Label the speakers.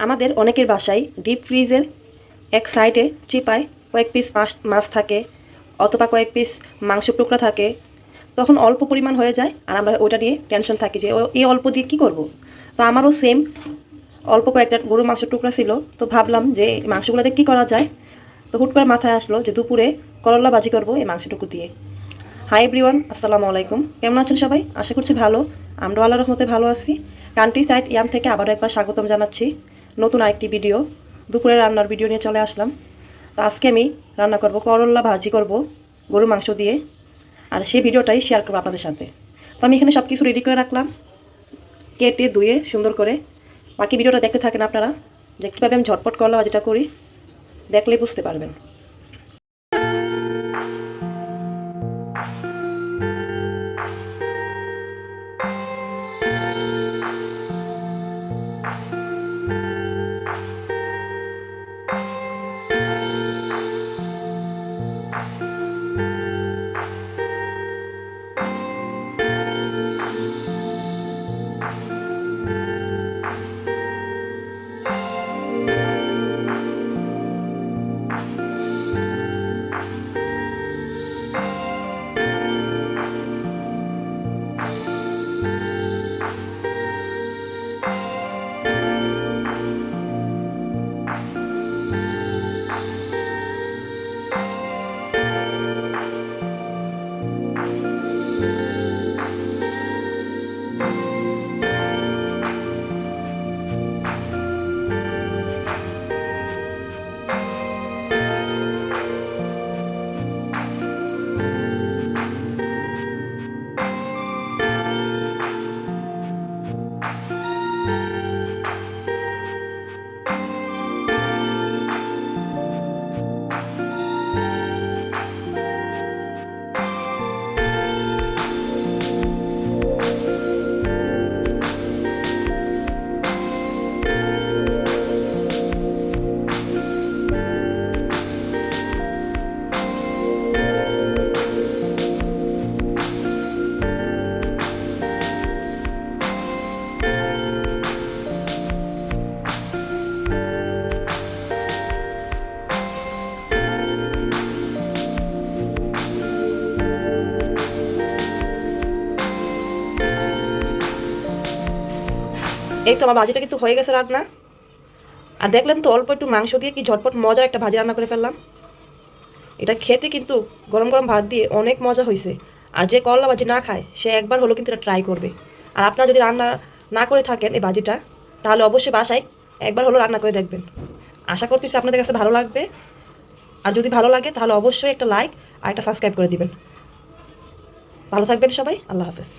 Speaker 1: আমাদের অনেকের বাসায় ডিপ ফ্রিজের এক সাইডে চিপায় কয়েক পিস মাছ থাকে অথবা কয়েক পিস মাংস টুকরা থাকে। তখন অল্প পরিমাণ হয়ে যায় আর আমরা ওইটা নিয়ে টেনশন থাকি যে এই অল্প দিয়ে কী করব। তো আমারও সেম অল্প কয়েকটা গরু মাংস টুকরা ছিল, তো ভাবলাম যে মাংসগুলোতে কী করা যায়। তো হুট করে মাথায় আসলো যে দুপুরে করলা ভাজি করবো এই মাংসটুকু দিয়ে। হাই এভরিওয়ান, আসসালামু আলাইকুম। কেমন আছেন সবাই? আশা করছি ভালো। আমরা আল্লাহর রহমতে ভালো আছি। কান্ট্রি সাইড ইয়াম থেকে আবারও একবার স্বাগতম জানাচ্ছি নতুন আরেকটি ভিডিও। দুপুরে রান্নার ভিডিও নিয়ে চলে আসলাম। তো আজকে আমি রান্না করব করলা ভাজি করব গরুর মাংস দিয়ে, আর সেই ভিডিওটাই শেয়ার করবো আপনাদের সাথে। তো আমি এখানে সব কিছু রেডি করে রাখলাম, কেটে ধুয়ে সুন্দর করে। বাকি ভিডিওটা দেখতে থাকেন আপনারা, যে কীভাবে আমি ঝটপট করলা ভাজিটা করি, দেখলেই বুঝতে পারবেন। এই তো আমার ভাজিটা কিন্তু হয়ে গেছে রান্না। আর দেখলেন তো অল্প একটু মাংস দিয়ে কি ঝটপট মজার একটা ভাজি রান্না করে ফেললাম। এটা খেতে কিন্তু গরম গরম ভাত দিয়ে অনেক মজা হয়েছে। আর যে করলা ভাজি না খায় সে একবার হলো কিন্তু এটা ট্রাই করবে। আর আপনারা যদি রান্না না করে থাকেন এই ভাজিটা, তাহলে অবশ্যই বাসায় একবার হলো রান্না করে দেখবেন। আশা করতেছি আপনাদের কাছে ভালো লাগবে। আর যদি ভালো লাগে তাহলে অবশ্যই একটা লাইক আর একটা সাবস্ক্রাইব করে দিবেন। ভালো থাকবেন সবাই, আল্লাহ হাফেজ।